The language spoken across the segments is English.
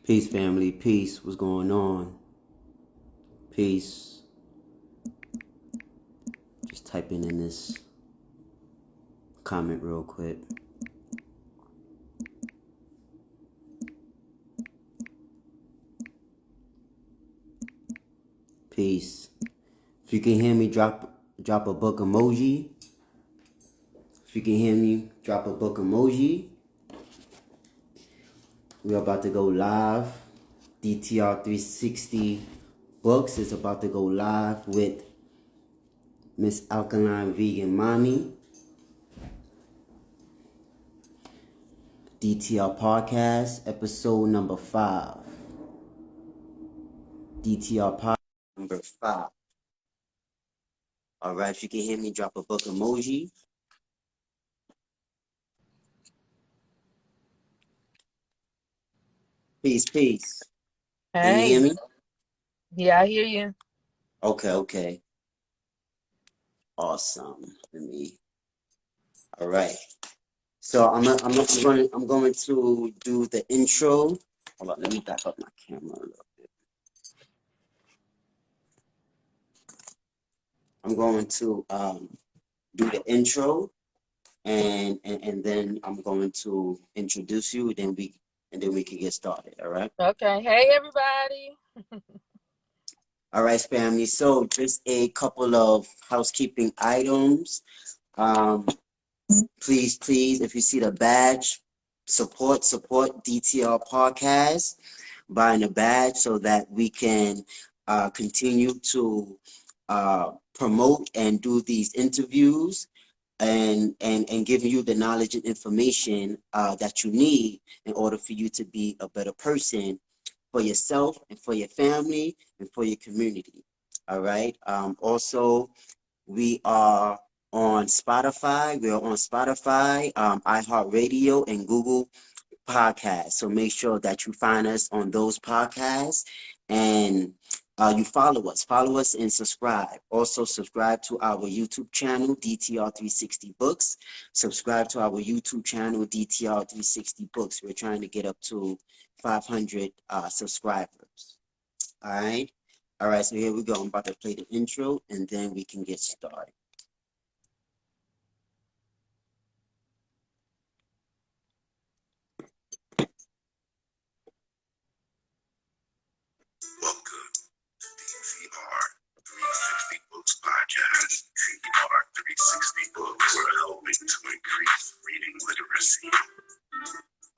Peace, family. Peace. What's going on? Peace. Just typing in this comment real quick. Peace. If you can hear me, drop a book emoji. If you can hear me, drop a book emoji. We're about to go live. DTR 360 Books is about to go live with Miss Alkaline Vegan Mommy. DTR Podcast, episode number 5. DTR Podcast number 5. All right, if you can hear me, drop a book emoji. Peace, peace. Can you hear Hey, me? yeah, I hear you. Okay. Awesome. All right. So I'm going to do the intro. Hold on, let me back up my camera a little bit. I'm going to do the intro, and then I'm going to introduce you. Then we can get started. All right. Okay. Hey, everybody. All right, family. So just a couple of housekeeping items. Um, please, if you see the badge, support DTR podcast, buying a badge so that we can continue to promote and do these interviews and giving you the knowledge and information that you need in order for you to be a better person for yourself and for your family and for your community. All right. Also, we are on Spotify. We are on Spotify, iHeartRadio, and Google Podcasts. So make sure that you find us on those podcasts and you follow us. Follow us and subscribe. Also, subscribe to our YouTube channel, DTR 360 Books. Subscribe to our YouTube channel, DTR 360 Books. We're trying to get up to 500 subscribers. All right. All right. So here we go. I'm about to play the intro and then we can get started. Welcome to DTR 360 Books Podcast. DTR 360 Books. We're helping to increase reading literacy.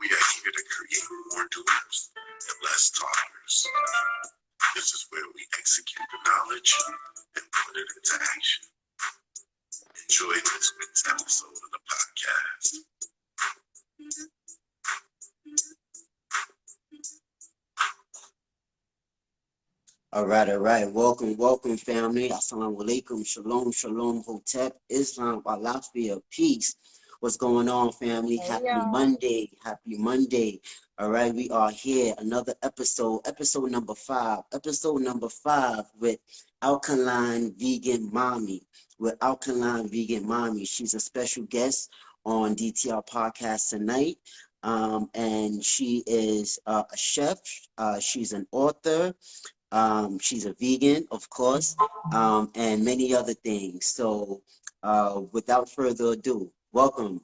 We are here to create more doers and less talkers. This is where we execute the knowledge and put it into action. Enjoy this week's episode of the podcast. All right. Welcome, family. Assalamu alaikum. Shalom, hotep, Islam, Alafia, peace. What's going on, family? Hey, Happy y'all. Monday. All right, we are here. Another episode number 5. Episode number 5 with Alkaline Vegan Mommy. She's a special guest on DTR Podcast tonight. And she is a chef. She's an author. She's a vegan, of course, and many other things. So, without further ado, welcome.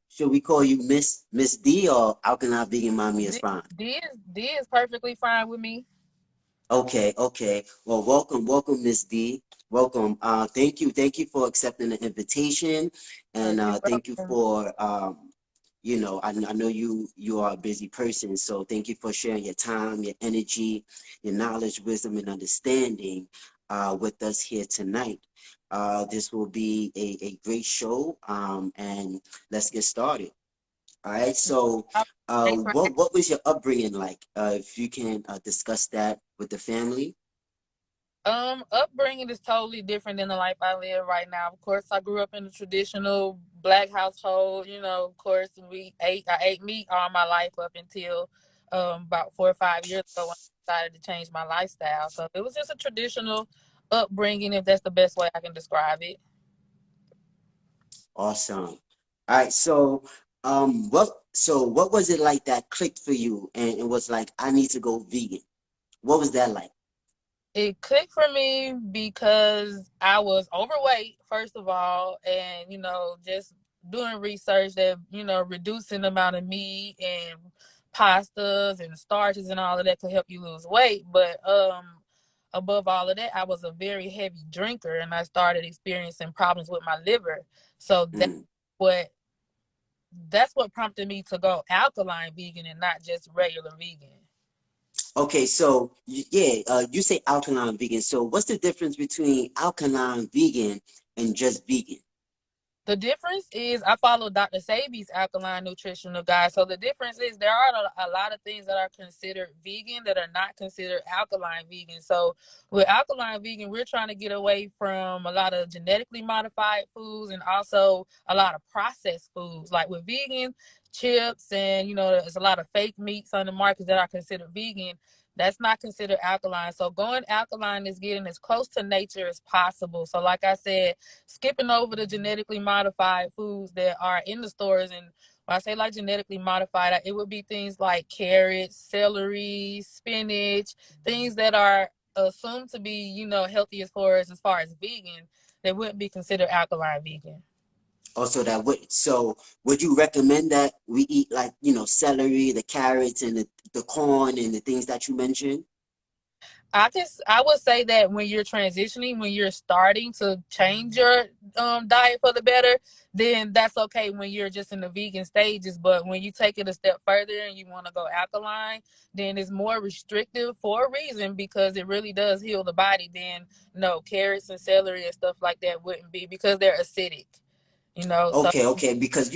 Should we call you Miss D, or Alkaline Vegan Mommy is D, fine? D is perfectly fine with me. Okay. Well, welcome, Miss D. Welcome. Thank you for accepting the invitation, and You're thank you welcome. for I know you are a busy person, so thank you for sharing your time, your energy, your knowledge, wisdom, and understanding with us here tonight. This will be a great show, and let's get started. All right. So, Thanks for what was your upbringing like? If you can discuss that with the family. upbringing is totally different than the life I live right now. Of course, I grew up in a traditional black household. Of course, I ate meat all my life up until about 4 or 5 years ago when I decided to change my lifestyle. So it was just a traditional upbringing, if that's the best way I can describe it. Awesome. All right. So, what was it like that clicked for you and it was like, I need to go vegan? What was that like? It clicked for me because I was overweight, first of all, and just doing research that reducing the amount of meat and pastas and starches and all of that could help you lose weight. But above all of that, I was a very heavy drinker, and I started experiencing problems with my liver. So Mm. what that's what prompted me to go alkaline vegan and not just regular vegan. Okay, so yeah, you say alkaline vegan. So what's the difference between alkaline vegan and just vegan? The difference is I follow Dr. Sabi's alkaline nutritional guide. So the difference is there are a lot of things that are considered vegan that are not considered alkaline vegan. So with alkaline vegan, we're trying to get away from a lot of genetically modified foods and also a lot of processed foods. Like with vegan chips and there's a lot of fake meats on the market that are considered vegan. That's not considered alkaline. So going alkaline is getting as close to nature as possible. So like I said, skipping over the genetically modified foods that are in the stores. And when I say like genetically modified, it would be things like carrots, celery, spinach, things that are assumed to be, healthy as far as vegan, they wouldn't be considered alkaline vegan. Also, would you recommend that we eat like, celery, the carrots, and the corn and the things that you mentioned? I would say that when you're transitioning, when you're starting to change your diet for the better, then that's okay when you're just in the vegan stages. But when you take it a step further and you want to go alkaline, then it's more restrictive for a reason because it really does heal the body. Then no, carrots and celery and stuff like that wouldn't be because they're acidic. So Okay, okay, because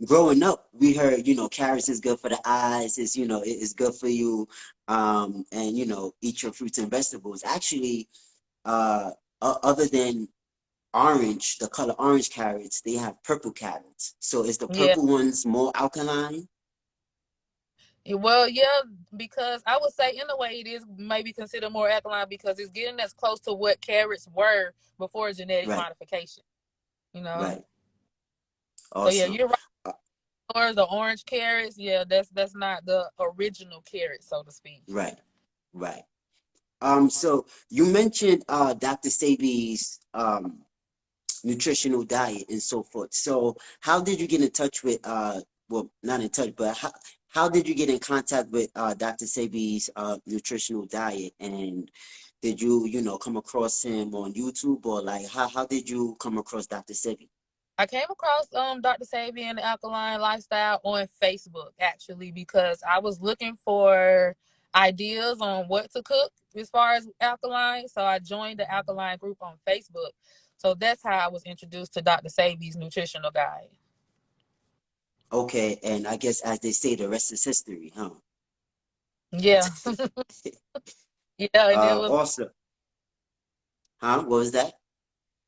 growing up, we heard, carrots is good for the eyes, it is good for you, and eat your fruits and vegetables. Actually, uh, other than orange, the color orange carrots, they have purple carrots. So is the yeah. purple ones more alkaline? Well, yeah, because I would say in a way it is maybe considered more alkaline because it's getting as close to what carrots were before genetic Right, modification. You know. right, So yeah, awesome. you're right. Uh, Or the orange carrots, yeah, that's not the original carrot, so to speak. right, right. So you mentioned Dr. Sabi's nutritional diet and so forth. So how did you get in touch with well, not in touch, but how did you get in contact with Dr. Sabi's nutritional diet? And did you, come across him on YouTube, or like how did you come across Dr. Sebi? I came across Dr. Sabi and the Alkaline Lifestyle on Facebook actually because I was looking for ideas on what to cook as far as alkaline. So I joined the alkaline group on Facebook. So that's how I was introduced to Dr. Sabi's nutritional guide. Okay, and I guess as they say, the rest is history, huh? Yeah. Yeah, and it was Also, huh? What was that?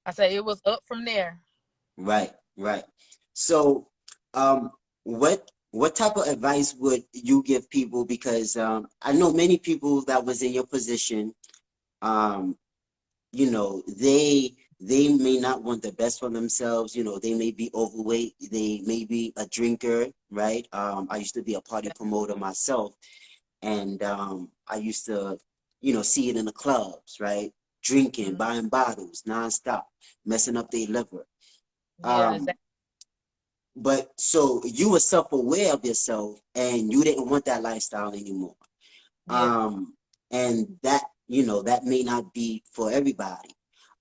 I say it was up from there. Right, right. So, what type of advice would you give people? Because I know many people that was in your position. Um, they may not want the best for themselves. They may be overweight. They may be a drinker, right? I used to be a party promoter myself, and I used to, see it in the clubs, right? Drinking, Mhm. buying bottles nonstop, messing up their liver. Yeah, Um, exactly. But so you were self-aware of yourself and you didn't want that lifestyle anymore. Yeah. And that, that may not be for everybody.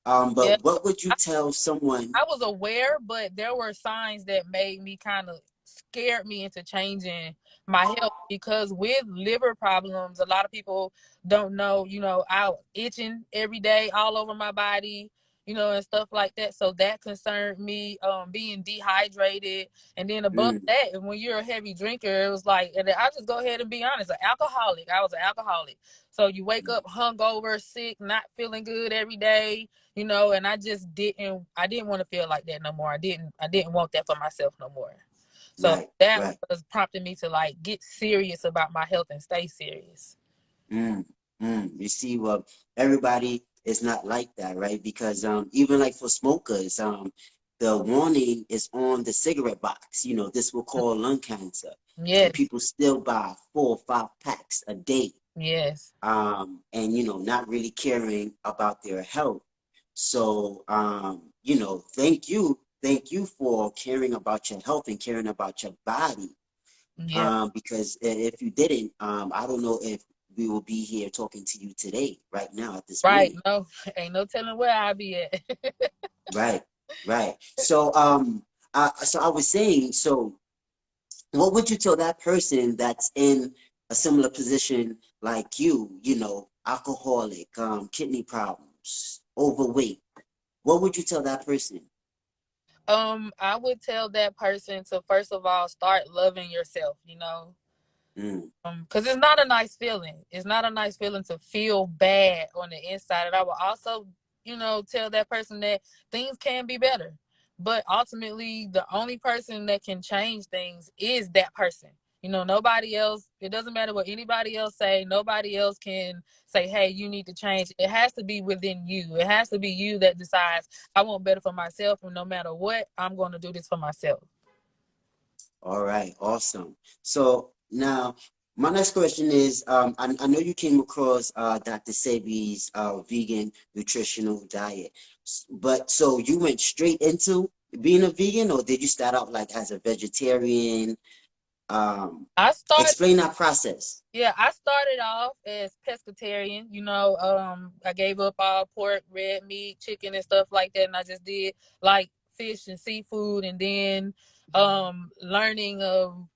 Yeah. But what would you tell someone? I was aware, but there were signs that made me kind of scared me into changing my health because with liver problems, a lot of people don't know, I itching every day all over my body, and stuff like that. So that concerned me, being dehydrated. And then above Mm, that, and when you're a heavy drinker, it was like, and I just go ahead and be honest, an alcoholic. I was an alcoholic. So you wake up hungover, sick, not feeling good every day, and I didn't want to feel like that no more. I didn't want that for myself no more. So right, that right. was prompting me to like get serious about my health and stay serious. Mm, You see, well, everybody is not like that, right? Because even like for smokers, the warning is on the cigarette box. You know, this will cause lung cancer, and Yes. people still buy 4 or 5 packs a day. Yes. And not really caring about their health. So thank you for caring about your health and caring about your body. Yeah. Because if you didn't, I don't know if we will be here talking to you today, right now, at this Right. moment. No, ain't no telling where I'll be at. Right, right. So I was saying, so what would you tell that person that's in a similar position like alcoholic, kidney problems, overweight? What would you tell that person? I would tell that person to first of all start loving yourself, Mm, because it's not a nice feeling. It's not a nice feeling to feel bad on the inside. And I will also, tell that person that things can be better. But ultimately, the only person that can change things is that person. Nobody else, it doesn't matter what anybody else say. Nobody else can say, hey, you need to change. It has to be within you. It has to be you that decides, I want better for myself. And no matter what, I'm going to do this for myself. all right, awesome. So now my next question is, I know you came across Dr. Sebi's vegan nutritional diet, but so you went straight into being a vegan, or did you start out like as a vegetarian? Um, I started Explain that process. Yeah, I started off as pescatarian. I gave up all pork, red meat, chicken, and stuff like that, and I just did like fish and seafood. And then, learning of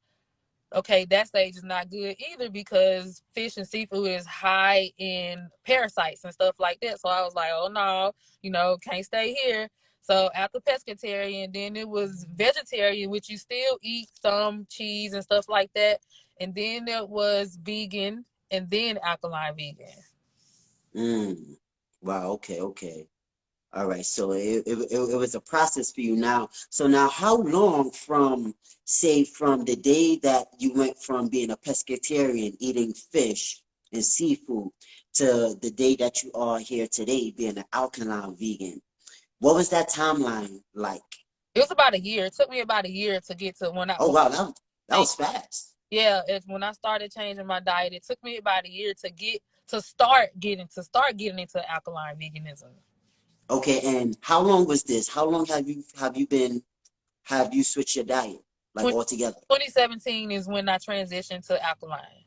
okay, that stage is not good either because fish and seafood is high in parasites and stuff like that. So I was like, oh no, can't stay here. So after pescatarian, then it was vegetarian, which you still eat some cheese and stuff like that. And then it was vegan and then alkaline vegan. Mm. Wow. Okay. Okay. All right. So it was a process for you now. So now, how long from the day that you went from being a pescatarian, eating fish and seafood, to the day that you are here today, being an alkaline vegan? What was that timeline like? It was about a year. It took me about a year to get to Oh, wow. That was fast. yeah, it's when I started changing my diet. It took me about a year to start getting into alkaline veganism. Okay. And how long was this? How long have you switched your diet, like 20, altogether? 2017 is when I transitioned to alkaline.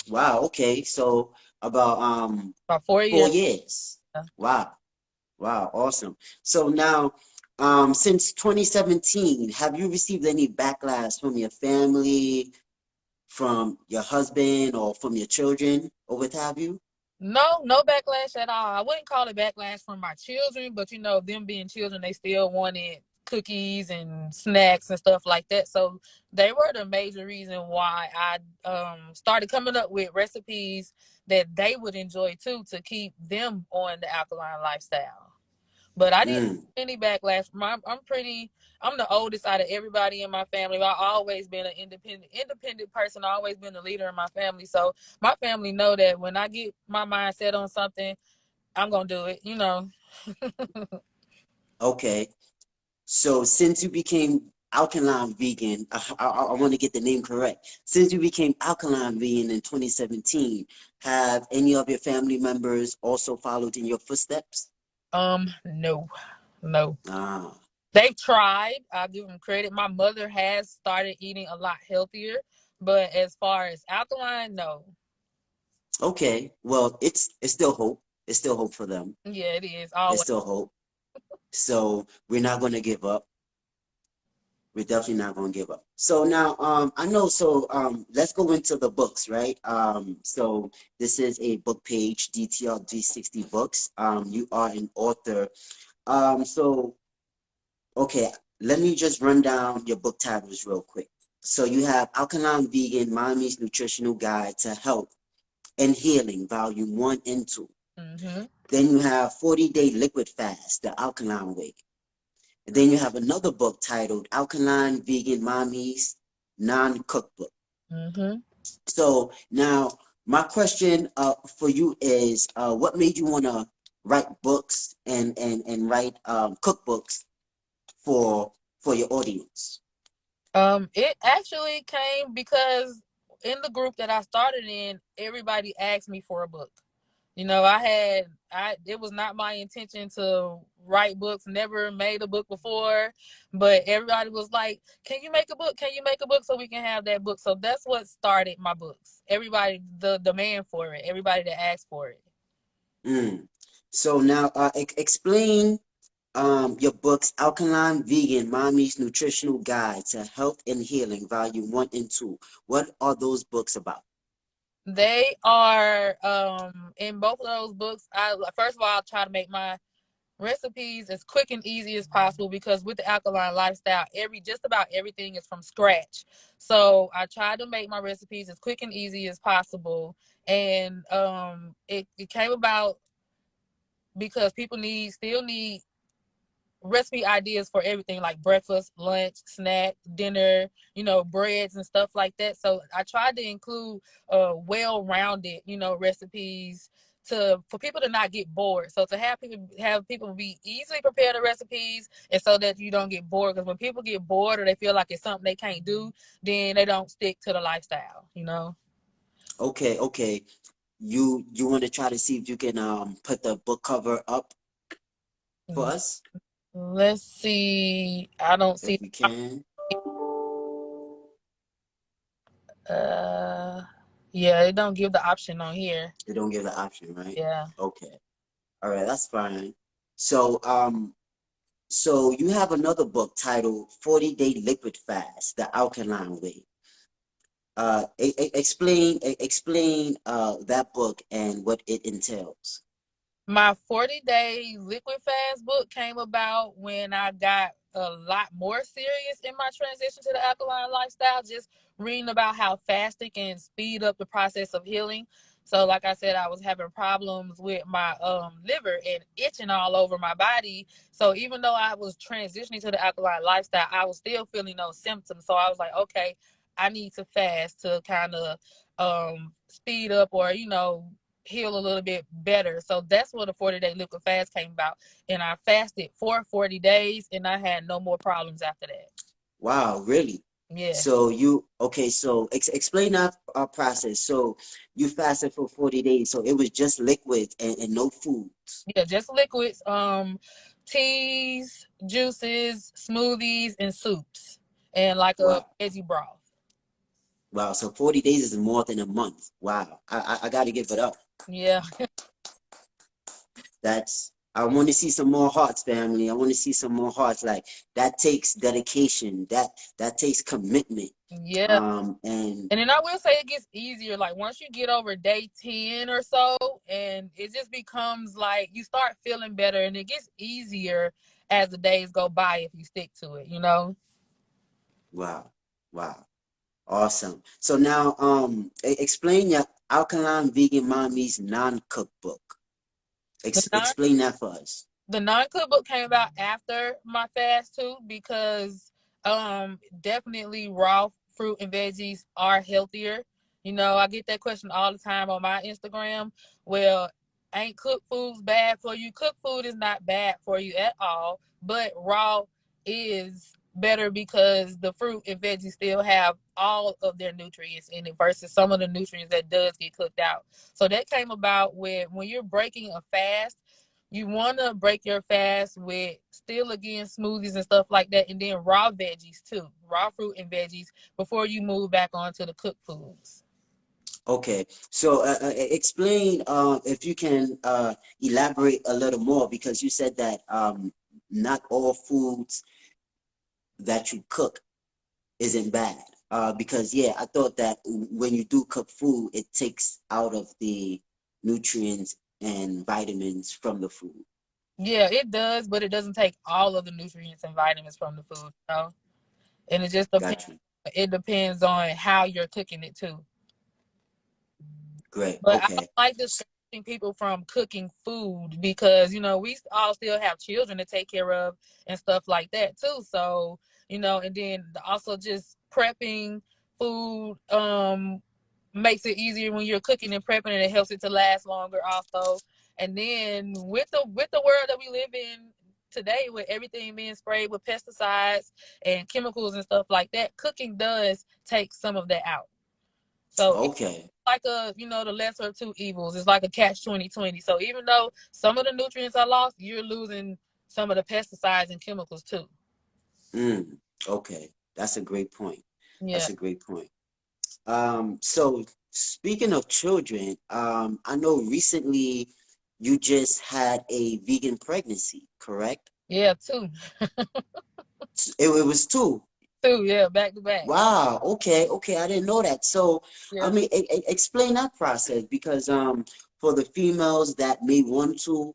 Wow. Okay. So about About 4 years. 4 years. Wow. Wow. Awesome. So now, since 2017, have you received any backlash from your family, from your husband, or from your children, or what have you? No, no backlash at all. I wouldn't call it backlash from my children, but them being children, they still wanted cookies and snacks and stuff like that. So they were the major reason why I started coming up with recipes that they would enjoy too to keep them on the alkaline lifestyle. But I didn't Mm, get any backlash from I'm the oldest out of everybody in my family. I've always been an independent person, always been the leader in my family. So my family know that when I get my mind set on something, I'm gonna do it. okay. So since you became alkaline vegan, I want to get the name correct. Since you became alkaline vegan in 2017, have any of your family members also followed in your footsteps? No, no. Ah, They've tried. I'll give them credit. My mother has started eating a lot healthier, but as far as alkaline, no. okay. Well, it's still hope. It's still hope for them. Yeah, it is It's always. still hope. So we're not going to give up. We're definitely not going to give up. So now, I know. So let's go into the books, right? So this is a book page, DTR 360 books. You are an author. So okay, let me just run down your book titles real quick. So you have Alkaline Vegan Mommy's Nutritional Guide to Health and Healing, Volume 1 and 2. Mm-hmm. Then you have 40-Day Liquid Fast, The Alkaline Way. And then you have another book titled Alkaline Vegan Mommy's Non-Cookbook. Mm-hmm. So now my question for you is, what made you want to write books and write cookbooks for your audience? It actually came because in the group that I started in, everybody asked me for a book. You know, it was not my intention to write books, never made a book before, but everybody was like, "Can you make a book? Can you make a book so we can have that book?" So that's what started my books. Everybody, the demand for it, everybody that asked for it. So now, explain your books, Alkaline Vegan Mommy's Nutritional Guide to Health and Healing, Volume 1 and 2. What are those books about? They are in both of those books. I first of all, I try to make my recipes as quick and easy as possible because with the alkaline lifestyle, just about everything is from scratch. So I try to make my recipes as quick and easy as possible. And it came about because people still need recipe ideas for everything like breakfast, lunch, snack, dinner, breads and stuff like that. So I tried to include well-rounded, recipes for people to not get bored. So to have people be easily prepared the recipes and so that you don't get bored. Because when people get bored or they feel like it's something they can't do, then they don't stick to the lifestyle. Okay. You want to try to see if you can put the book cover up for us? Let's see. I don't If see. we can. Uh, yeah, it don't give the option on here. They don't give the option, right? Yeah. Okay. All right, that's fine. So you have another book titled 40-Day Liquid Fast, The Alkaline Way. Explain that book and what it entails. My 40-day liquid fast book came about when I got a lot more serious in my transition to the alkaline lifestyle, just reading about how fasting can speed up the process of healing. So like I said, I was having problems with my liver and itching all over my body. So even though I was transitioning to the alkaline lifestyle, I was still feeling those symptoms. So I was like, okay, I need to fast to kind of speed up or heal a little bit better. So that's what a 40-day liquid fast came about. And I fasted for 40 days and I had no more problems after that. Wow, really? Yeah. So explain that process. So you fasted for 40 days. So it was just liquids and no foods. Yeah, just liquids, teas, juices, smoothies, and soups. And like a Wow. veggie broth. Wow. So 40 days is more than a month. Wow. I got to give it up. Yeah. I want to see some more hearts, family. I want to see some more hearts. Like that takes dedication. That takes commitment. Yeah. And And then I will say it gets easier. Like once you get over day 10 or so, and it just becomes like you start feeling better and it gets easier as the days go by if you stick to it. wow, wow, awesome. So now, explain your Alkaline Vegan Mommy's non-cookbook. The non Explain that for us. the non-cookbook came about after my fast too because definitely raw fruit and veggies are healthier. I get that question all the time on my Instagram. Well, ain't cooked foods bad for you? Cooked food is not bad for you at all, but raw is better because the fruit and veggies still have all of their nutrients in it versus some of the nutrients that does get cooked out. So that came about when you're breaking a fast, you want to break your fast with still again smoothies and stuff like that, and then raw veggies too, raw fruit and veggies before you move back onto the cooked foods. Okay, so explain if you can elaborate a little more because you said that not all foods that you cook isn't bad. Because yeah, I thought that when you do cook food, it takes out of the nutrients and vitamins from the food. Yeah, it does, but it doesn't take all of the nutrients and vitamins from the food. And it just depends. Got you. It depends on how you're cooking it too. Great. But I don't Okay. like discouraging people from cooking food because, we all still have children to take care of and stuff like that too. So, and then also just prepping food makes it easier when you're cooking and prepping and it helps it to last longer also. And then with the world that we live in today, with everything being sprayed with pesticides and chemicals and stuff like that, cooking does take some of that out. So it's Okay. like a, the lesser of two evils. It's like a catch 2020. So even though some of the nutrients are lost, you're losing some of the pesticides and chemicals too. Mm, okay. That's a great point. Yeah. That's a great point. So speaking of children, I know recently you just had a vegan pregnancy, correct? Yeah, two. It was two. Two, yeah, back to back. Wow. Okay. Okay. I didn't know that. So, I Yeah. mean, explain that process because for the females that may want to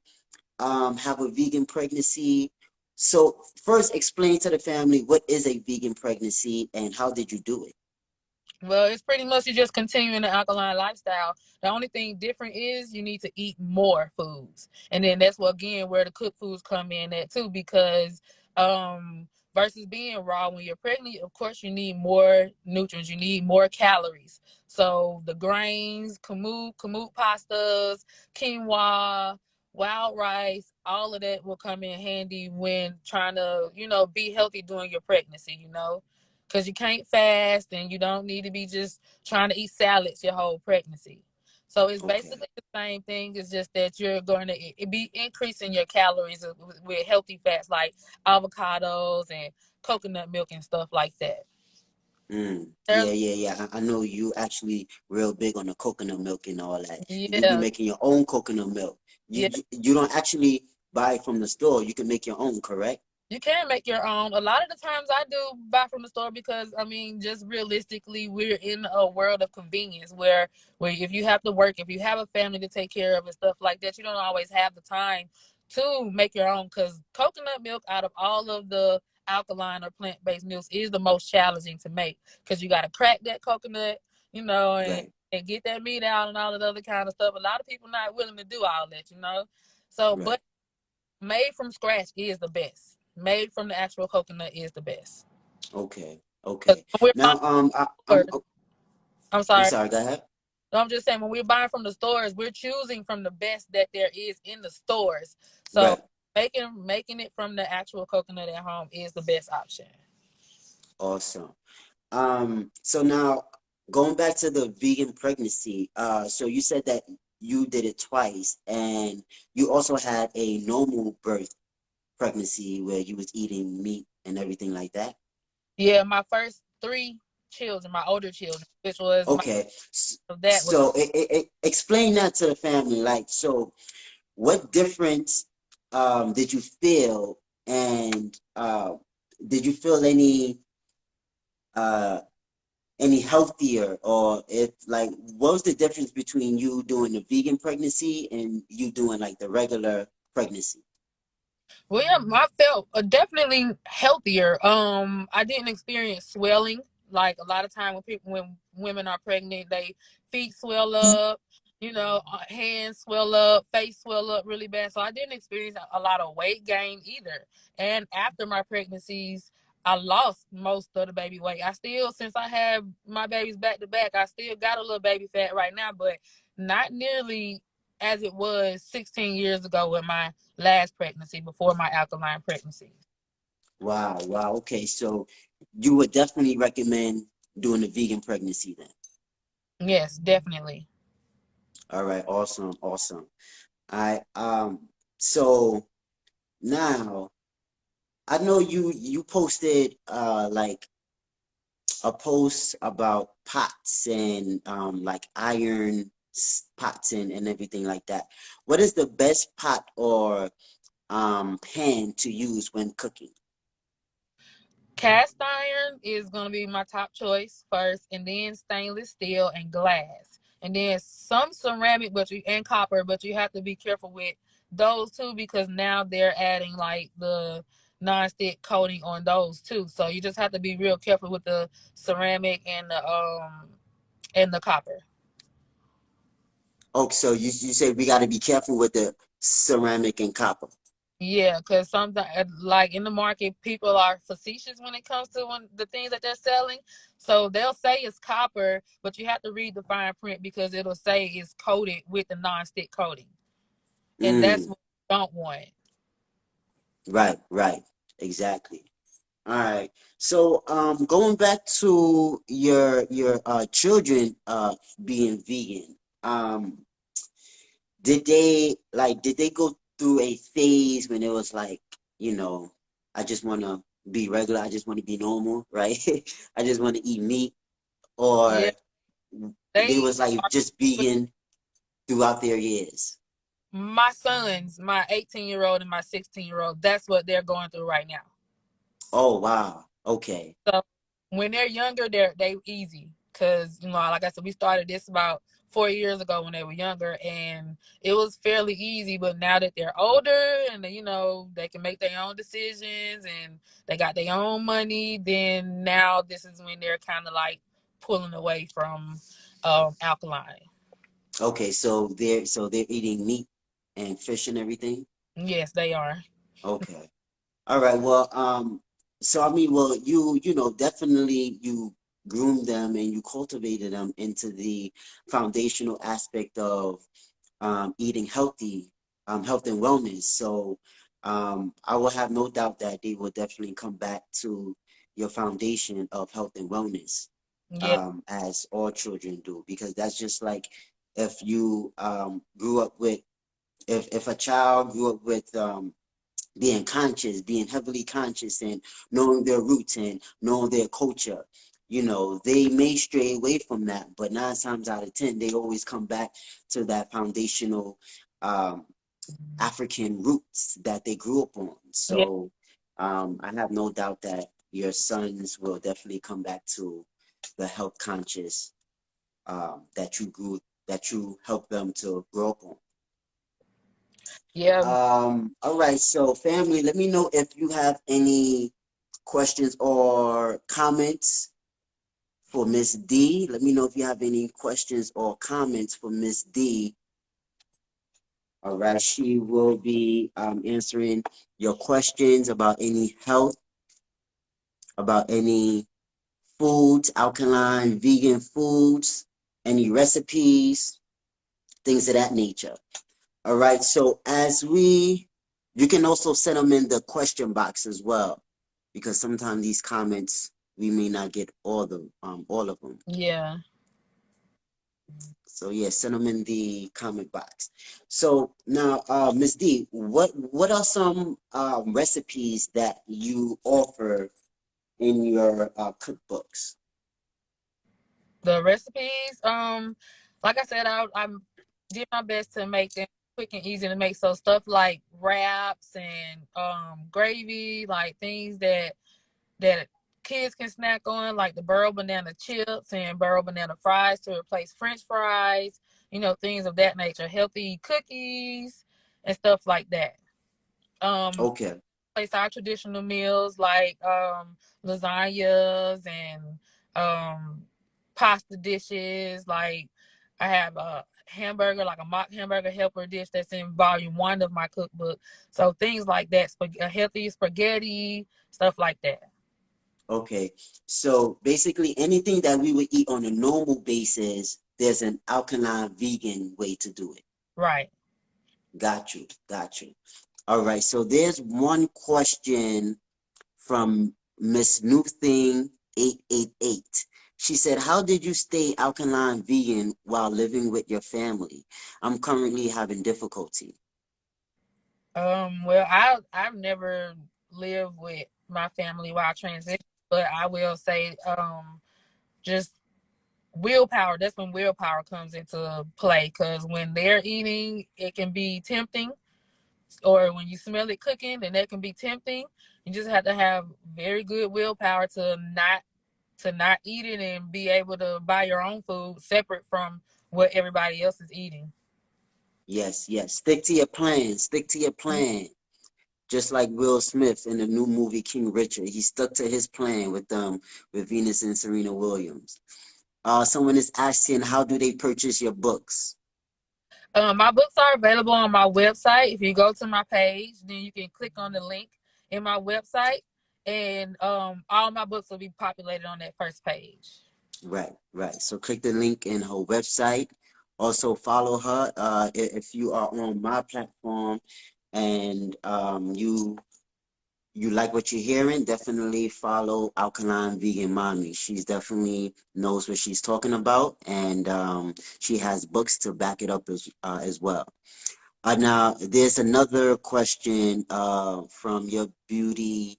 have a vegan pregnancy. So first, explain to the family what is a vegan pregnancy and how did you do it? Well, it's pretty much you just continuing the alkaline lifestyle. The only thing different is you need to eat more foods. And then that's what again where the cooked foods come in at too, because versus being raw when you're pregnant, of course you need more nutrients, you need more calories. So the grains, kamut pastas, quinoa, wild rice, all of that will come in handy when trying to, be healthy during your pregnancy. Because you can't fast and you don't need to be just trying to eat salads your whole pregnancy. So it's Okay. basically the same thing. It's just that you're going to be increasing your calories with healthy fats like avocados and coconut milk and stuff like that. Yeah, There's yeah, yeah. I know you actually real big on the coconut milk and all that. You be yeah, making your own coconut milk. yeah. You don't actually buy it from the store. You can make your own, correct? You can make your own. A lot of the times I do buy from the store because I mean, just realistically, we're in a world of convenience where if you have to work, if you have a family to take care of and stuff like that, you don't always have the time to make your own. Because coconut milk, out of all of the alkaline or plant-based milks, is the most challenging to make because you got to crack that coconut, and Right, get that meat out and all of the other kind of stuff. A lot of people not willing to do all that. So, but right. made from scratch is the best. Made from the actual coconut is the best. Okay, Because okay. when we're buying Now, from stores, I'm I'm sorry. sorry. Go ahead. No, I'm just saying when we're buying from the stores, we're choosing from the best that there is in the stores. So Right. making it from the actual coconut at home is the best option. Awesome. So now going back to the vegan pregnancy, so you said that you did it twice, and you also had a normal birth pregnancy where you was eating meat and everything like that. Yeah, my first three children, my older children, which was my Okay, that was so explain that to the family. Like, so what difference did you feel, and did you feel uh any healthier, or if like what was the difference between you doing the vegan pregnancy and you doing like the regular pregnancy? Well, yeah, I felt definitely healthier. I didn't experience swelling like a lot of time when women are pregnant, they feet swell up, hands swell up, face swell up really bad. So I didn't experience a lot of weight gain either. And after my pregnancies, I lost most of the baby weight. I still, since I have my babies back to back, I still got a little baby fat right now, but not nearly as it was 16 years ago with my last pregnancy before my alkaline pregnancy. Wow, wow. Okay, so you would definitely recommend doing the vegan pregnancy then. Yes, definitely. All right, awesome, awesome. I so now I know you posted like a post about pots and like iron pots and everything like that. What is the best pot or pan to use when cooking? Cast iron is going to be my top choice first, and then stainless steel and glass. And then some ceramic, and copper, but you have to be careful with those two because now they're adding like the non-stick coating on those too. So you just have to be real careful with the ceramic and the copper. Oh, so you say we got to be careful with the ceramic and copper. Yeah, because sometimes, like in the market, people are facetious when it comes to the things that they're selling. So they'll say it's copper, but you have to read the fine print because it'll say it's coated with the non-stick coating, and that's Mm, what you don't want. Right, right. Exactly. All right. So, going back to your children being vegan, did they go through a phase when it was like, you know, I just want to be regular, I just want to be normal, right? I just want to eat meat, Yeah, or they they was like are. just vegan throughout their years? My sons, my 18-year-old and my 16-year-old, that's what they're going through right now. Oh, wow. Okay. So when they're younger, they easy because like I said, we started this about 4 years ago when they were younger, and it was fairly easy. But now that they're older and they can make their own decisions and they got their own money, then now this is when they're kind of like pulling away from alkaline. Okay, so they're eating meat and fish and everything? Yes, they are. Okay. All right. Well, so I mean, well, definitely you groomed them and you cultivated them into the foundational aspect of eating healthy, health and wellness. So, I will have no doubt that they will definitely come back to your foundation of health and wellness, Yeah, as all children do, because that's just like if you grew up with, if a child grew up with being conscious, being heavily conscious, and knowing their roots and knowing their culture. They may stray away from that, but 9 times out of 10, they always come back to that foundational um, African roots that they grew up on. yeah, So I have no doubt that your sons will definitely come back to the health conscious that you helped them to grow up on. yeah. All right, so family, let me know if you have any questions or comments for Miss D. Let me know if you have any questions or comments for Miss D. All right, she will be answering your questions about any health, about any foods, alkaline, vegan foods, any recipes, things of that nature. All right, so you can also send them in the question box as well, because sometimes these comments we may not get all of them. Yeah. So yeah, send them in the comment box. So now, Miss D, what are some recipes that you offer in your cookbooks? The recipes, like I said, I did my best to make them quick and easy to make. So stuff like wraps and gravy, like things that kids can snack on, like the burro banana chips and burro banana fries to replace French fries. Things of that nature. Healthy cookies and stuff like that. Um, Okay, Place our traditional meals like lasagnas and um pasta dishes. Like I have a hamburger, like a mock hamburger helper dish that's in volume 1 of my cookbook. So things like that, a healthy spaghetti, stuff like that. okay. So basically, anything that we would eat on a normal basis, there's an alkaline vegan way to do it. Right. Got you, got you. All right, so there's one question from Miss New Thing 888. She said, "How did you stay alkaline vegan while living with your family? I'm currently having difficulty." Well, I've never lived with my family while transitioning, but I will say just willpower. That's when willpower comes into play, because when they're eating it can be tempting, or when you smell it cooking then that can be tempting. You just have to have very good willpower to not eat it and be able to buy your own food separate from what everybody else is eating. Yes, yes. Stick to your plan. Stick to your plan. Just like Will Smith in the new movie King Richard, he stuck to his plan with Venus and Serena Williams. Someone is asking, how do they purchase your books? My books are available on my website. If you go to my page, then you can click on the link in my website, and all my books will be populated on that first page. Right, right. So click the link in her website. Also follow her if you are on my platform and you you like what you're hearing, definitely follow Alkaline Vegan Mommy. She's definitely knows what she's talking about, and she has books to back it up as well. Now, there's another question from your beauty.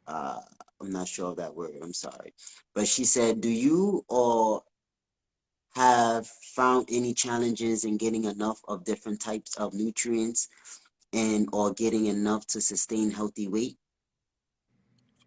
Uh, I'm not sure of that word. I'm sorry, but she said, "Do you or have found any challenges in getting enough of different types of nutrients and or getting enough to sustain healthy weight?"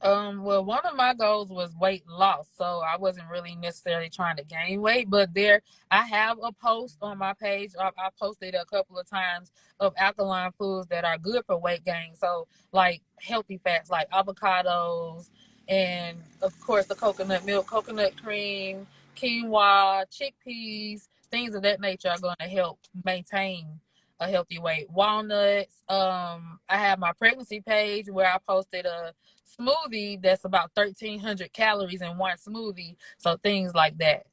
Well, one of my goals was weight loss, so I wasn't really necessarily trying to gain weight. But there, I have a post on my page. I posted a couple of times of alkaline foods that are good for weight gain. So, like healthy fats, like avocados, and of course the coconut milk, coconut cream, quinoa, chickpeas, things of that nature are going to help maintain a healthy weight. Walnuts. I have my pregnancy page where I posted a smoothie that's about 1,300 calories in one smoothie. So things like that.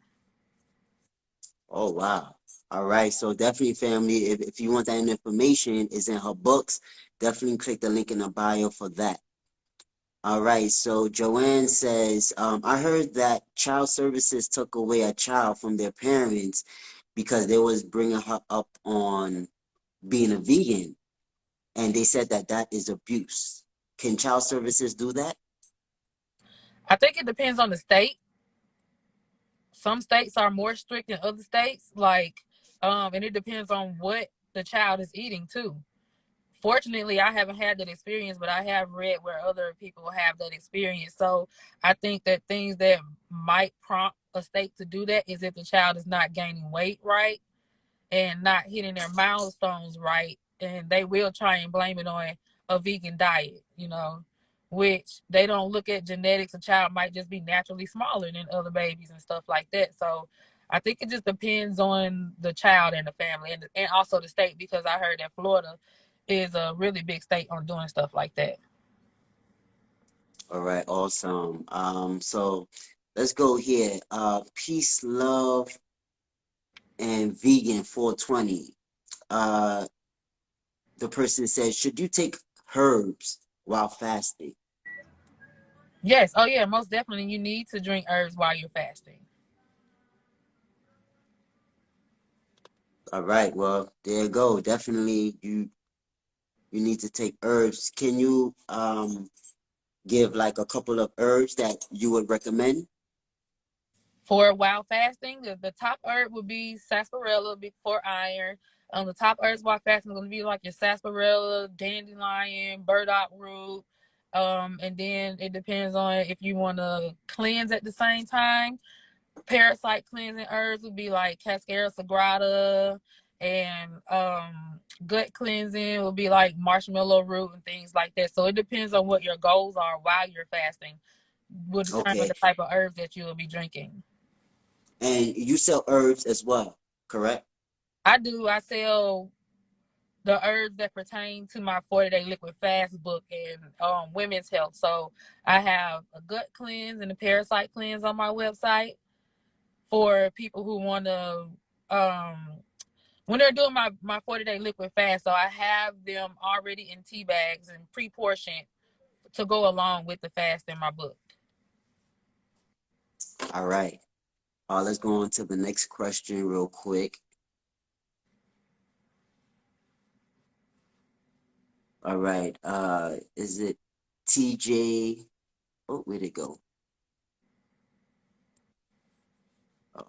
Oh, wow. All right. So definitely, family, if you want that information, is in her books. Definitely click the link in the bio for that. All right. So Joanne says, I heard that child services took away a child from their parents because they was bringing her up on being a vegan, and they said that that is abuse. Can child services do that? I think it depends on the state. Some states are more strict than other states. And it depends on what the child is eating too. Fortunately, I haven't had that experience, but I have read where other people have that experience. So I think that things that might prompt a state to do that is if the child is not gaining weight right and not hitting their milestones right, and they will try and blame it on a vegan diet, which they don't look at genetics. A child might just be naturally smaller than other babies and stuff like that. So I think it just depends on the child and the family, and also the state, because I heard that Florida is a really big state on doing stuff like that. All right. Awesome. So let's go here. Peace, love, and vegan 420. Uh, the person says, should you take herbs while fasting? Yes. Oh yeah, most definitely you need to drink herbs while you're fasting. All right. Well, there you go. Definitely, you need to take herbs. Can you give like a couple of herbs that you would recommend? For while fasting, the top herb would be sarsaparilla, big for iron. The top herbs while fasting are going to be like your sarsaparilla, dandelion, burdock root. And then it depends on if you want to cleanse at the same time. Parasite cleansing herbs would be like Cascara sagrada, and gut cleansing would be like marshmallow root and things like that. So it depends on what your goals are while you're fasting, will determine Okay. the type of herbs that you will be drinking. And you sell herbs as well, correct? I do. I sell the herbs that pertain to my 40-day liquid fast book and women's health. So I have a gut cleanse and a parasite cleanse on my website for people who want to, when they're doing my 40-day liquid fast. So I have them already in tea bags and pre-portioned to go along with the fast in my book. All right. Let's go on to the next question real quick. All right. Is it TJ? Oh, where'd it go? Oh,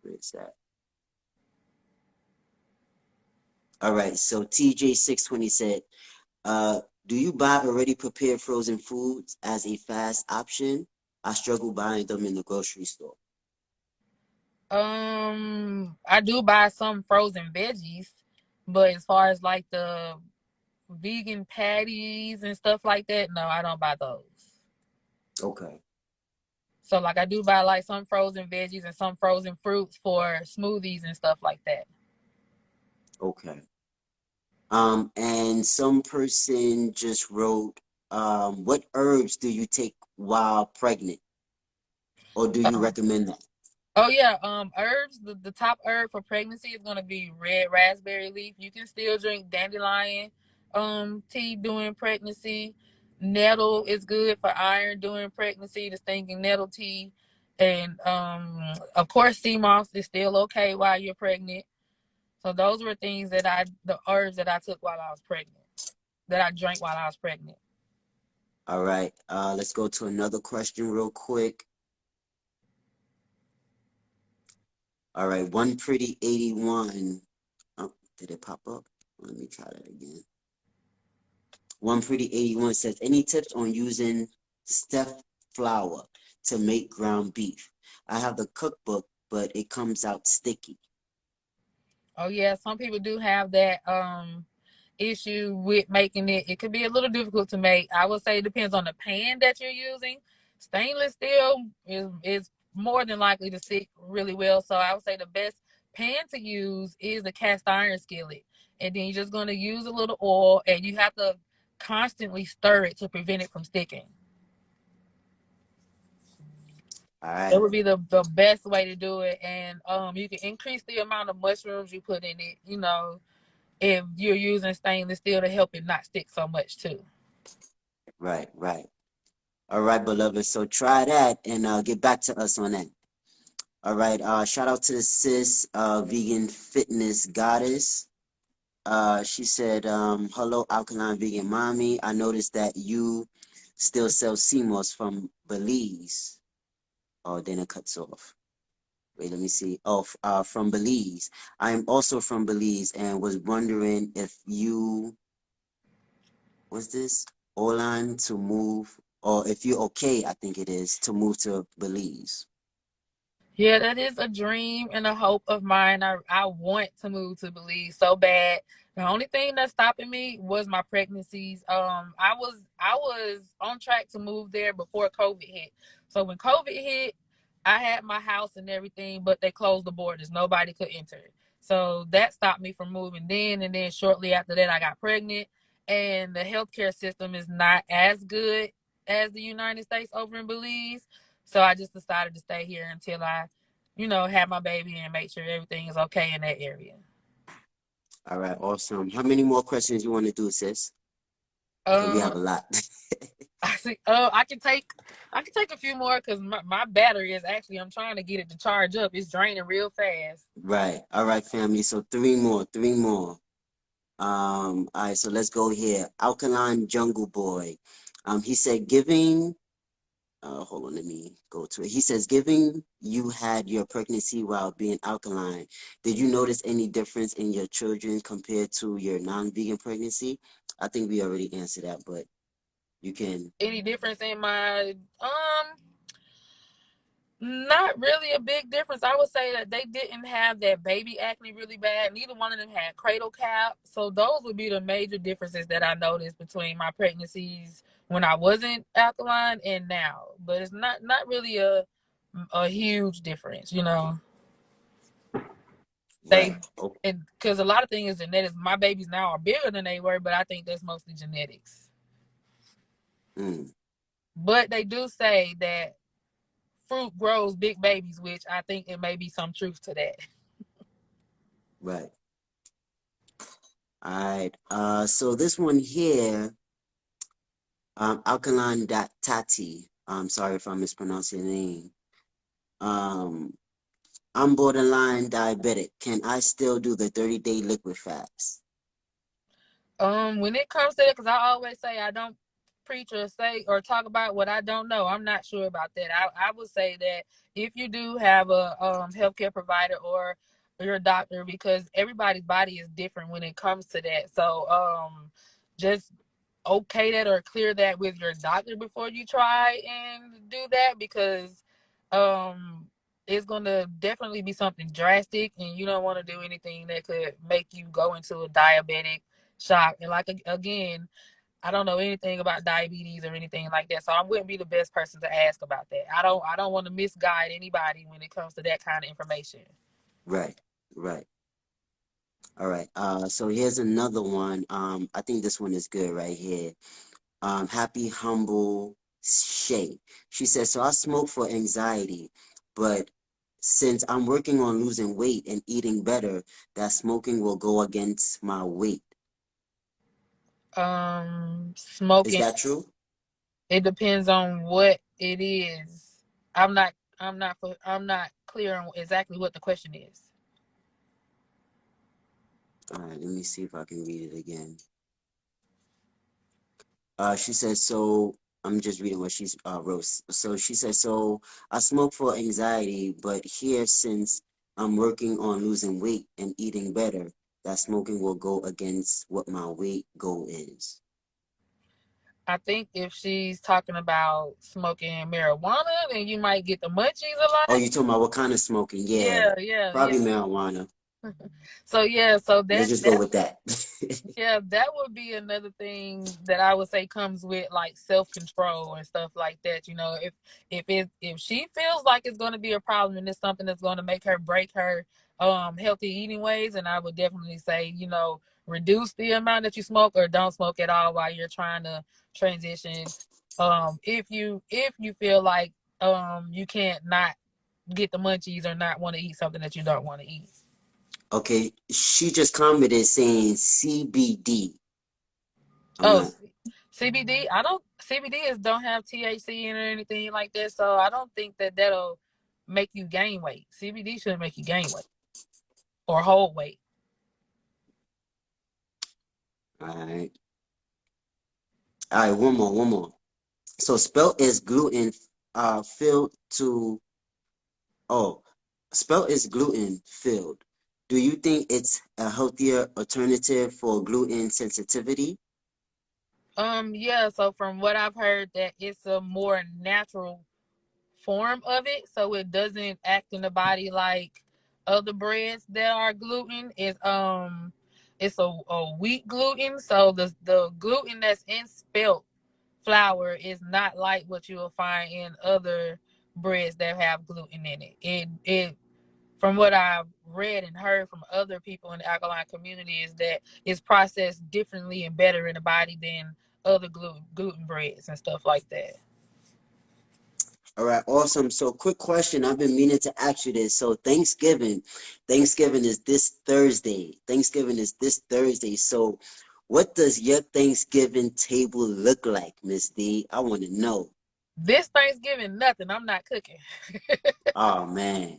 where's that? All right. So TJ620 said, do you buy already prepared frozen foods as a fast option? I struggle buying them in the grocery store. I do buy some frozen veggies, but as far as like the vegan patties and stuff like that, no, I don't buy those. Okay. So like I do buy like some frozen veggies and some frozen fruits for smoothies and stuff like that. Okay. And some person just wrote, what herbs do you take while pregnant, or do you Um, recommend that? Oh yeah, herbs. The top herb for pregnancy is gonna be red raspberry leaf. You can still drink dandelion, tea during pregnancy. Nettle is good for iron during pregnancy. The stinging nettle tea, and of course, sea moss is still okay while you're pregnant. So those were things the herbs that I took while I was pregnant, that I drank while I was pregnant. All right. Let's go to another question real quick. All right. One Pretty 81. Oh, did it pop up? Let me try that again. One Pretty 81 says, any tips on using Steph flour to make ground beef? I have the cookbook, but it comes out sticky. Oh yeah, some people do have that issue with making it. It could be a little difficult to make. I would say it depends on the pan that you're using. Stainless steel is more than likely to stick really well. So I would say the best pan to use is the cast iron skillet. And then you're just going to use a little oil, and you have to constantly stir it to prevent it from sticking. All That right. would be the best way to do it. And you can increase the amount of mushrooms you put in it, if you're using stainless steel to help it not stick so much too. Right, right. All right, beloved. So try that and get back to us on that. All right. Shout out to the sis, vegan fitness goddess. She said, hello, Alkaline Vegan Mommy. I noticed that you still sell CMOS from Belize. Oh, then it cuts off. Wait, let me see. Oh, from Belize. I am also from Belize and was wondering if you, what's this? Online to move, or if you're okay, I think it is, to move to Belize. Yeah, that is a dream and a hope of mine. I want to move to Belize so bad. The only thing that's stopping me was my pregnancies. I was on track to move there before COVID hit. So when COVID hit, I had my house and everything, but they closed the borders. Nobody could enter. So that stopped me from moving then. And then shortly after that, I got pregnant. And the healthcare system is not as good as the United States over in Belize. So I just decided to stay here until I, have my baby and make sure everything is okay in that area. All right, awesome. How many more questions you want to do, sis? Because we Um, have a lot. I see. I can take a few more because my battery is actually. I'm trying to get it to charge up. It's draining real fast. Right. All right, family. So three more, three more. All right, so let's go here. Alkaline Jungle Boy. He said giving, hold on, let me go to it. He says, giving you had your pregnancy while being alkaline. Did you notice any difference in your children compared to your non-vegan pregnancy? I think we already answered that, but you can. Any difference in my Not really a big difference. I would say that they didn't have that baby acne really bad. Neither one of them had cradle cap. So those would be the major differences that I noticed between my pregnancies when I wasn't alkaline and now. But it's not really a huge difference. They Right. Oh, and because a lot of things is genetics. My babies now are bigger than they were, but I think that's mostly genetics. mm, But they do say that fruit grows big babies, which I think it may be some truth to that. right. All right. So this one here, Alkaline Tati. I'm sorry if I mispronounced your name. Um, I'm borderline diabetic. Can I still do the 30-day liquid fast? When it comes to that, because I always say I don't preach or say or talk about what I don't know. I'm not sure about that. I would say that if you do have a healthcare provider or your doctor, because everybody's body is different when it comes to that. So just okay that or clear that with your doctor before you try and do that, because um it's gonna definitely be something drastic, and you don't want to do anything that could make you go into a diabetic shock. And like again, I don't know anything about diabetes or anything like that, so I wouldn't be the best person to ask about that. I don't want to misguide anybody when it comes to that kind of information. Right, right. All right. So here's another one. I think this one is good right here. Happy Humble Shay. She says, so I smoke for anxiety, but since I'm working on losing weight and eating better, that smoking will go against my weight. Is Smoking, that true? it depends on what it is. I'm not I'm not clear on exactly what the question is. All right, let me see if I can read it again. She says, so I'm just reading what she's wrote. So she says, so I smoke for anxiety, but here since I'm working on losing weight and eating better, that smoking will go against what my weight goal is. I think if she's talking about smoking marijuana, then you might get the munchies a Oh, lot. you talking about what kind of smoking? Yeah, Yeah, yeah, yeah. probably marijuana. So yeah, so Let's that just go that with that. yeah, that would be another thing that I would say comes with like self-control and stuff like that. You know, if she feels like it's going to be a problem and it's something that's going to make her break her healthy eating ways, and I would definitely say, you know, reduce the amount that you smoke or don't smoke at all while you're trying to transition. If you feel like you can't not get the munchies or not want to eat something that you don't want to eat. Okay, she just commented saying CBD. I'm Oh, not. CBD. I don't. CBD is don't have THC in it or anything like that, so I don't think that that'll make you gain weight. CBD shouldn't make you gain weight or hold weight. All right. All right, one more. So spelt is gluten filled to oh, spelt is gluten filled. Do you think it's a healthier alternative for gluten sensitivity? Yeah. So from what I've heard, that it's a more natural form of it, so it doesn't act in the body like other breads that are gluten. It's a wheat gluten, so the gluten that's in spelt flour is not like what you will find in other breads that have gluten in it. It from what I've read and heard from other people in the alkaline community is that it's processed differently and better in the body than other gluten breads and stuff like that. All right, awesome. So quick question. I've been meaning to ask you this. So Thanksgiving is this Thursday. Thanksgiving is this Thursday. So what does your Thanksgiving table look like, Miss D? I want to know. This Thanksgiving, nothing. I'm not cooking. Oh man.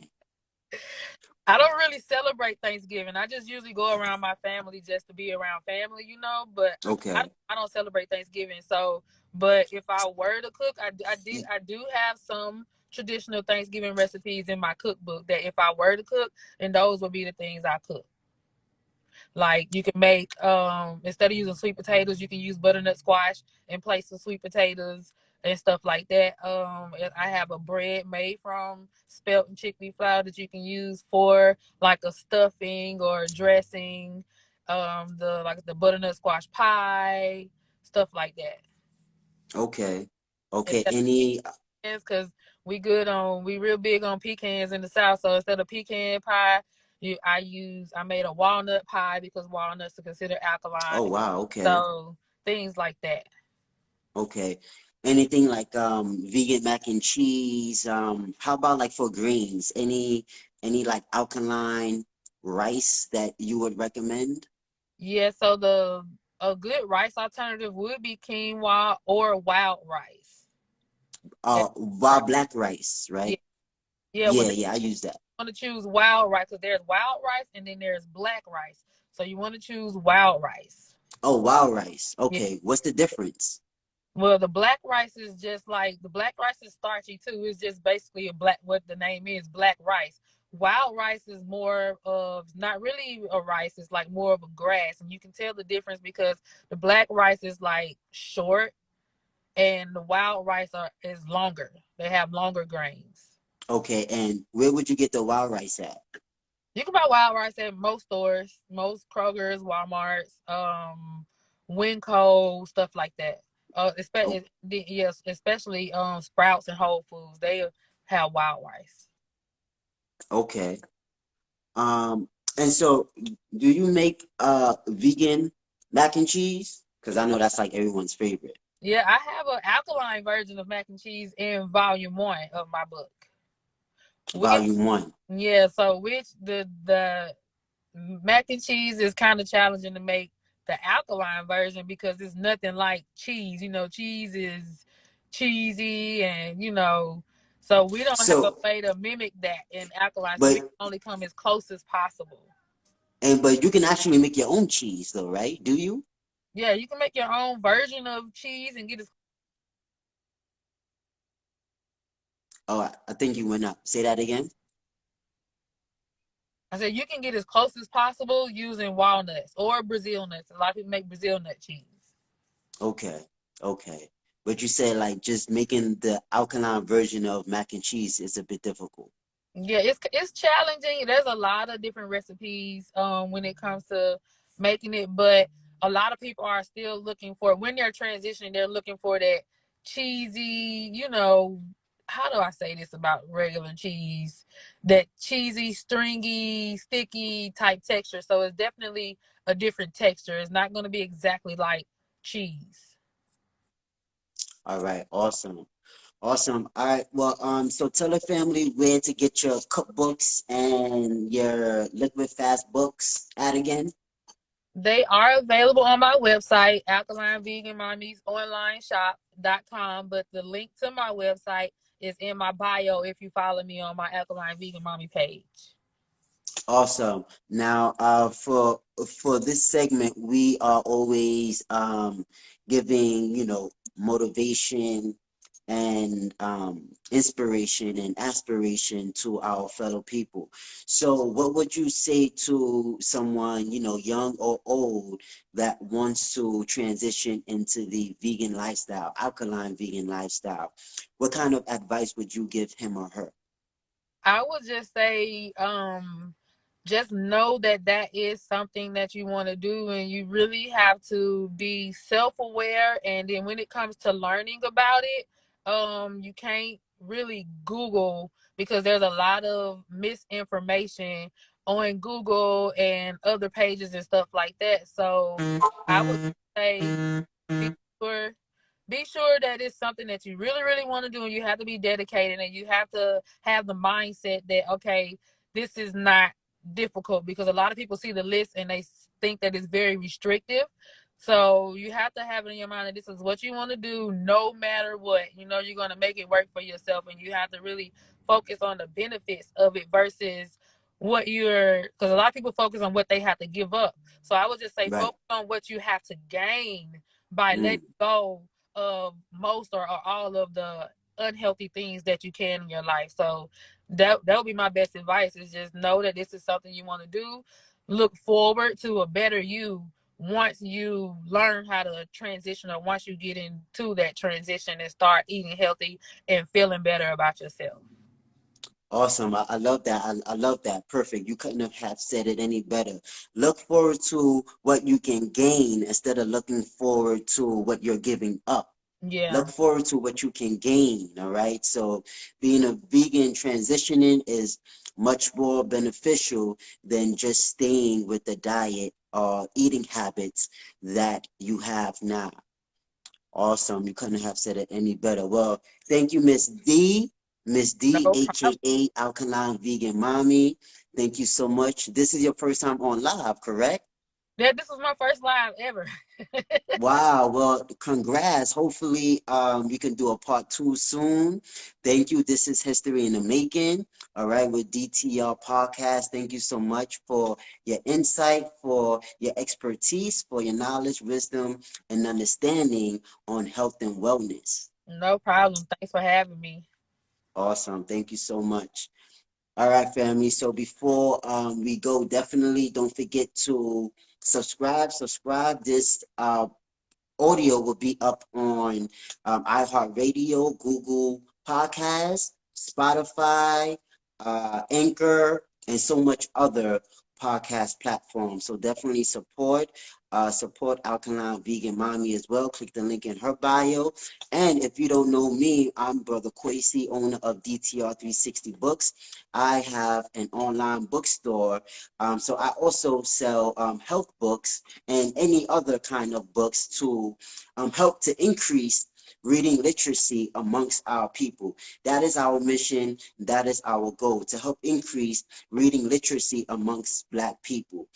I don't really celebrate Thanksgiving. I just usually go around my family just to be around family, you know. But Okay. I don't celebrate Thanksgiving. So, but if I were to cook, I do have some traditional Thanksgiving recipes in my cookbook that if I were to cook, then those would be the things I cook. Like you can make instead of using sweet potatoes, you can use butternut squash in place of sweet potatoes and stuff like that. I have a bread made from spelt and chickpea flour that you can use for like a stuffing or a dressing. The butternut squash pie, stuff like that. Okay. Okay. Instead Any of because we real big on pecans in the South. So instead of pecan pie, I made a walnut pie because walnuts are considered alkaline. oh wow, okay. So things like that. Okay. Anything like vegan mac and cheese? How about like for greens? Any like alkaline rice that you would recommend? Yeah, so the a good rice alternative would be quinoa or wild rice. And Wild black rice, yeah, right? yeah, well, Yeah, then yeah, I use that. you want to choose wild rice because there's wild rice and then there's black rice. So you want to choose wild rice. Oh, wild rice. Yeah. Okay, what's the difference? Well, the black rice is just like the black rice is starchy too. It's just basically a black what the name is, black rice. Wild rice is more of not really a rice, it's like more of a grass. And you can tell the difference because the black rice is like short and the wild rice is longer. They have longer grains. Okay, and where would you get the wild rice at? You can buy wild rice at most stores, most Kroger's, Walmart's, Winco, stuff like that. Oh, Yes, especially Sprouts and Whole Foods. They have wild rice. okay. Um, and so do you make vegan mac and cheese? Because I know that's like everyone's favorite. Yeah, I have an alkaline version of mac and cheese in volume 1 of my book. With Volume one. Yeah, so which the mac and cheese is kind of challenging to make the alkaline version because it's nothing like cheese. You know, cheese is cheesy and so we don't have a So, way to mimic that in alkaline. So we but can only come as close as possible. but you can actually make your own cheese though, right? Do you? Yeah, you can make your own version of cheese and get as Oh, I think you went up. Say that again. I said you can get as close as possible using walnuts or Brazil nuts. A lot of people make Brazil nut cheese. Okay, okay. But you said like just making the alkaline version of mac and cheese is a bit difficult. Yeah, it's challenging. There's a lot of different recipes when it comes to making it, but a lot of people are still looking for when they're transitioning, they're looking for that cheesy, how do I say this about regular cheese? That cheesy, stringy, sticky type texture. So it's definitely a different texture. It's not going to be exactly like cheese. All right, awesome. Awesome. All right. Well, so tell the family where to get your cookbooks and your liquid fast books at again. They are available on my website, Alkaline Vegan Mommy's online shop.com. But the link to my website is in my bio if you follow me on my Alkaline Vegan Mommy page. Awesome. Now, for this segment, we are always giving, motivation and inspiration and aspiration to our fellow people. So, what would you say to someone, young or old, that wants to transition into the vegan lifestyle, alkaline vegan lifestyle? What kind of advice would you give him or her? I would just say, just know that that is something that you want to do, and you really have to be self-aware. And then when it comes to learning about it, you can't really Google because there's a lot of misinformation on Google and other pages and stuff like that. So I would say be sure be sure that it's something that you really really want to do, and you have to be dedicated, and you have to have the mindset that okay, this is not difficult, because a lot of people see the list and they think that it's very restrictive. So you have to have it in your mind that this is what you want to do no matter what. You're going to make it work for yourself, and you have to really focus on the benefits of it versus because a lot of people focus on what they have to give up. So I would just say Right. focus on what you have to gain by letting Mm. go of most or all of the unhealthy things that you can in your life. So that would be my best advice, is just know that this is something you want to do. Look forward to a better you once you learn how to transition, or once you get into that transition and start eating healthy and feeling better about yourself. Awesome. I love that. I love that. Perfect. You couldn't have said it any better. Look forward to what you can gain instead of looking forward to what you're giving up. Yeah. Look forward to what you can gain. All right. So being a vegan transitioning is much more beneficial than just staying with the diet or eating habits that you have now. Awesome. You couldn't have said it any better. Well, thank you, Miss D. Miss D, No problem. aka Alkaline Vegan Mommy. Thank you so much. This is your first time on live, correct? Yeah, this was my first live ever. Wow. Well, congrats. Hopefully, we can do a part two soon. Thank you. This is History in the Making. All right, with DTR podcast. Thank you so much for your insight, for your expertise, for your knowledge, wisdom, and understanding on health and wellness. No problem. Thanks for having me. Awesome. Thank you so much. All right, family. So before we go, definitely don't forget to subscribe. Subscribe. This audio will be up on iHeartRadio, Google Podcasts, Spotify, Anchor, and so much other podcast platforms. So definitely support Alkaline Vegan Mommy as well. Click the link in her bio. And if you don't know me, I'm Brother Quasi, owner of DTR 360 Books. I have an online bookstore. So I also sell health books and any other kind of books to help to increase reading literacy amongst our people. That is our mission. That is our goal, to help increase reading literacy amongst Black people.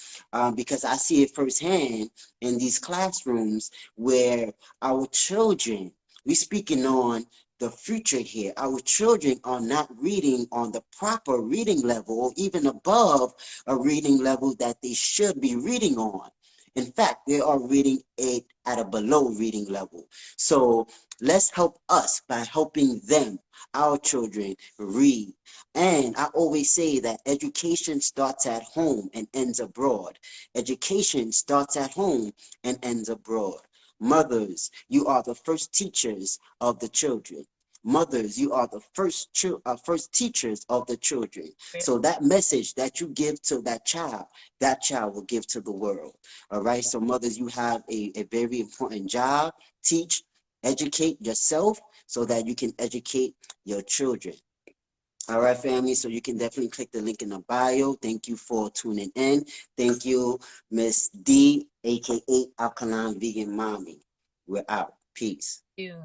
Because I see it firsthand in these classrooms where our children, we speaking on the future here. Our children are not reading on the proper reading level or even above a reading level that they should be reading on. In fact, they are reading it at a below reading level. So let's help us by helping them, our children, read. And I always say that education starts at home and ends abroad. Education starts at home and ends abroad. Mothers, you are the first teachers of the children. Mothers, you are the first teachers of the children. So that message that you give to that child will give to the world. All right. So mothers, you have a very important job. Teach, educate yourself so that you can educate your children. All right, family. So you can definitely click the link in the bio. Thank you for tuning in. Thank you, Miss D, aka Alkaline Vegan Mommy. We're out. Peace. You.